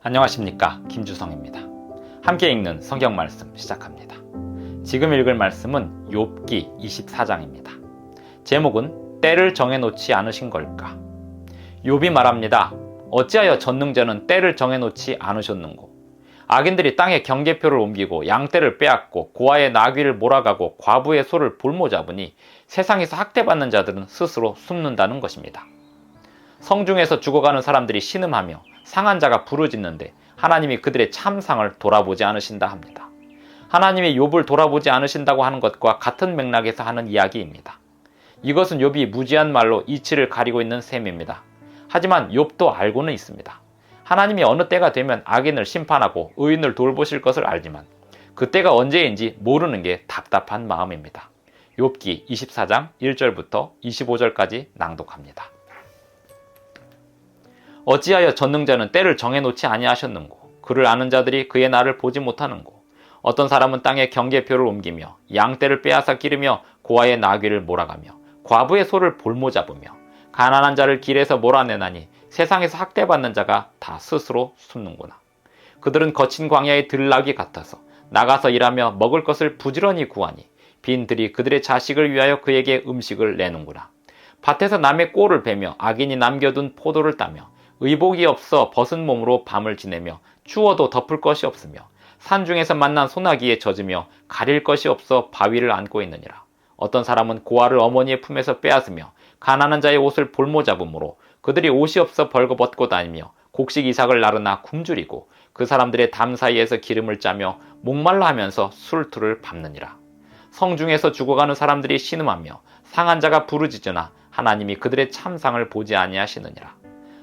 안녕하십니까, 김주성입니다. 함께 읽는 성경 말씀 시작합니다. 지금 읽을 말씀은 욥기 24장입니다. 제목은 때를 정해놓지 않으신 걸까? 욥이 말합니다. 어찌하여 전능자는 때를 정해놓지 않으셨는고? 악인들이 땅에 경계표를 옮기고 양떼를 빼앗고 고아의 나귀를 몰아가고 과부의 소를 볼모잡으니 세상에서 학대받는 자들은 스스로 숨는다는 것입니다. 성중에서 죽어가는 사람들이 신음하며 상한 자가 부르짖는데 하나님이 그들의 참상을 돌아보지 않으신다 합니다. 하나님이 욥을 돌아보지 않으신다고 하는 것과 같은 맥락에서 하는 이야기입니다. 이것은 욥이 무지한 말로 이치를 가리고 있는 셈입니다. 하지만 욥도 알고는 있습니다. 하나님이 어느 때가 되면 악인을 심판하고 의인을 돌보실 것을 알지만 그 때가 언제인지 모르는 게 답답한 마음입니다. 욥기 24장 1절부터 25절까지 낭독합니다. 어찌하여 전능자는 때를 정해놓지 아니하셨는고? 그를 아는 자들이 그의 날을 보지 못하는고? 어떤 사람은 땅에 경계표를 옮기며 양떼를 빼앗아 기르며 고아의 나귀를 몰아가며 과부의 소를 볼모잡으며 가난한 자를 길에서 몰아내나니 세상에서 학대받는 자가 다 스스로 숨는구나. 그들은 거친 광야의 들나귀 같아서 나가서 일하며 먹을 것을 부지런히 구하니 빈들이 그들의 자식을 위하여 그에게 음식을 내는구나. 밭에서 남의 꼴을 베며 악인이 남겨둔 포도를 따며 의복이 없어 벗은 몸으로 밤을 지내며 추워도 덮을 것이 없으며 산중에서 만난 소나기에 젖으며 가릴 것이 없어 바위를 안고 있느니라. 어떤 사람은 고아를 어머니의 품에서 빼앗으며 가난한 자의 옷을 볼모잡음으로 그들이 옷이 없어 벌거벗고 다니며 곡식 이삭을 나르나 굶주리고 그 사람들의 담 사이에서 기름을 짜며 목말라 하면서 술투를 밟느니라. 성중에서 죽어가는 사람들이 신음하며 상한 자가 부르짖으나 하나님이 그들의 참상을 보지 아니하시느니라.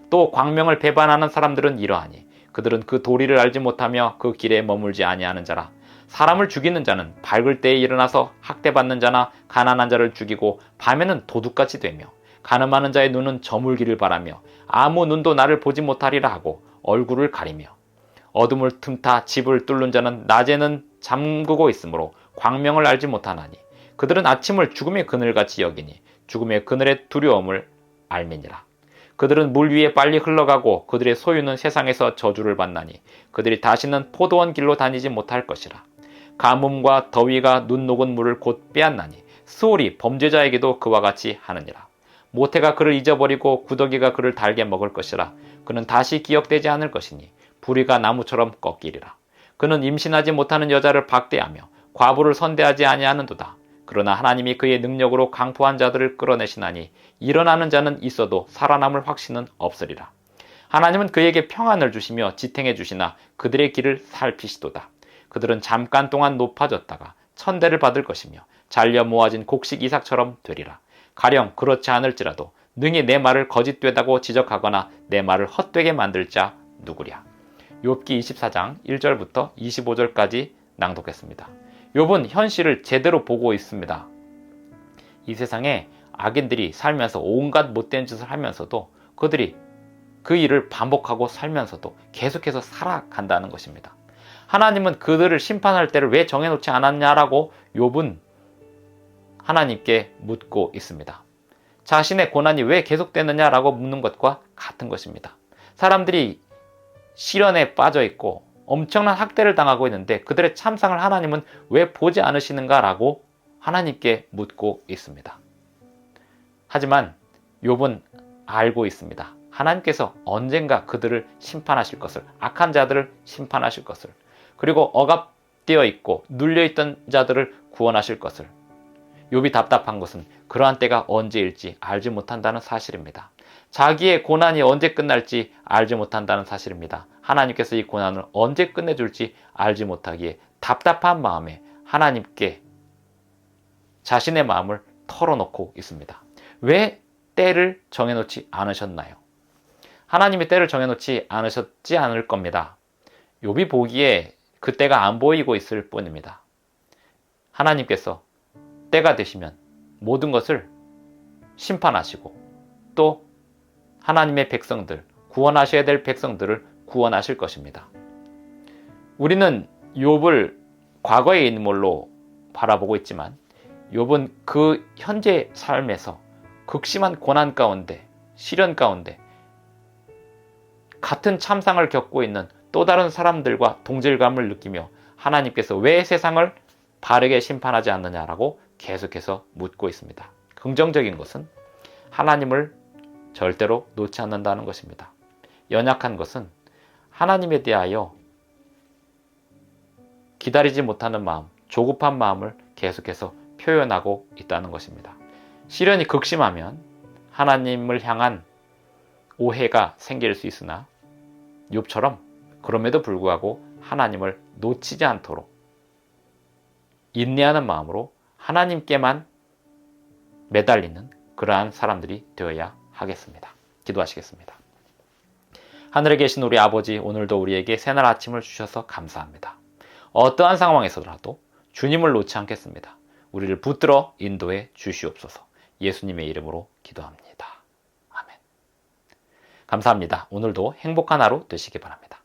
또 광명을 배반하는 사람들은 이러하니 그들은 그 도리를 알지 못하며 그 길에 머물지 아니하는 자라. 사람을 죽이는 자는 밝을 때에 일어나서 학대받는 자나 가난한 자를 죽이고 밤에는 도둑같이 되며 간음하는 자의 눈은 저물기를 바라며 아무 눈도 나를 보지 못하리라 하고 얼굴을 가리며 어둠을 틈타 집을 뚫는 자는 낮에는 잠그고 있으므로 광명을 알지 못하나니 그들은 아침을 죽음의 그늘같이 여기니 죽음의 그늘의 두려움을 알미니라. 그들은 물 위에 빨리 흘러가고 그들의 소유는 세상에서 저주를 받나니 그들이 다시는 포도원 길로 다니지 못할 것이라. 가뭄과 더위가 눈 녹은 물을 곧 빼앗나니 스올이 범죄자에게도 그와 같이 하느니라. 모태가 그를 잊어버리고 구더기가 그를 달게 먹을 것이라. 그는 다시 기억되지 않을 것이니 부리가 나무처럼 꺾이리라. 그는 임신하지 못하는 여자를 박대하며 과부를 선대하지 아니하는도다. 그러나 하나님이 그의 능력으로 강포한 자들을 끌어내시나니 일어나는 자는 있어도 살아남을 확신은 없으리라. 하나님은 그에게 평안을 주시며 지탱해 주시나 그들의 길을 살피시도다. 그들은 잠깐 동안 높아졌다가 천대를 받을 것이며 잘려 모아진 곡식 이삭처럼 되리라. 가령 그렇지 않을지라도 능히 내 말을 거짓되다고 지적하거나 내 말을 헛되게 만들 자 누구랴. 욥기 24장 1절부터 25절까지 낭독했습니다. 욥은 현실을 제대로 보고 있습니다. 이 세상에 악인들이 살면서 온갖 못된 짓을 하면서도 그들이 그 일을 반복하고 살면서도 계속해서 살아간다는 것입니다. 하나님은 그들을 심판할 때를 왜 정해놓지 않았냐라고 욥은 하나님께 묻고 있습니다. 자신의 고난이 왜 계속되느냐라고 묻는 것과 같은 것입니다. 사람들이 시련에 빠져 있고 엄청난 학대를 당하고 있는데 그들의 참상을 하나님은 왜 보지 않으시는가라고 하나님께 묻고 있습니다. 하지만 욥은 알고 있습니다. 하나님께서 언젠가 그들을 심판하실 것을, 악한 자들을 심판하실 것을, 그리고 억압되어 있고 눌려있던 자들을 구원하실 것을. 욥이 답답한 것은 그러한 때가 언제일지 알지 못한다는 사실입니다. 자기의 고난이 언제 끝날지 알지 못한다는 사실입니다. 하나님께서 이 고난을 언제 끝내줄지 알지 못하기에 답답한 마음에 하나님께 자신의 마음을 털어놓고 있습니다. 왜 때를 정해놓지 않으셨나요? 하나님이 때를 정해놓지 않으셨지 않을 겁니다. 욥이 보기에 그 때가 안 보이고 있을 뿐입니다. 하나님께서 때가 되시면 모든 것을 심판하시고 또 하나님의 백성들, 구원하셔야 될 백성들을 구원하실 것입니다. 우리는 욥을 과거의 인물로 바라보고 있지만 욥은 그 현재 삶에서 극심한 고난 가운데, 시련 가운데 같은 참상을 겪고 있는 또 다른 사람들과 동질감을 느끼며 하나님께서 왜 세상을 바르게 심판하지 않느냐라고 계속해서 묻고 있습니다. 긍정적인 것은 하나님을 절대로 놓지 않는다는 것입니다. 연약한 것은 하나님에 대하여 기다리지 못하는 마음, 조급한 마음을 계속해서 표현하고 있다는 것입니다. 시련이 극심하면 하나님을 향한 오해가 생길 수 있으나 욥처럼 그럼에도 불구하고 하나님을 놓치지 않도록 인내하는 마음으로 하나님께만 매달리는 그러한 사람들이 되어야 하겠습니다. 기도하시겠습니다. 하늘에 계신 우리 아버지, 오늘도 우리에게 새날 아침을 주셔서 감사합니다. 어떠한 상황에서라도 주님을 놓지 않겠습니다. 우리를 붙들어 인도해 주시옵소서. 예수님의 이름으로 기도합니다. 아멘. 감사합니다. 오늘도 행복한 하루 되시기 바랍니다.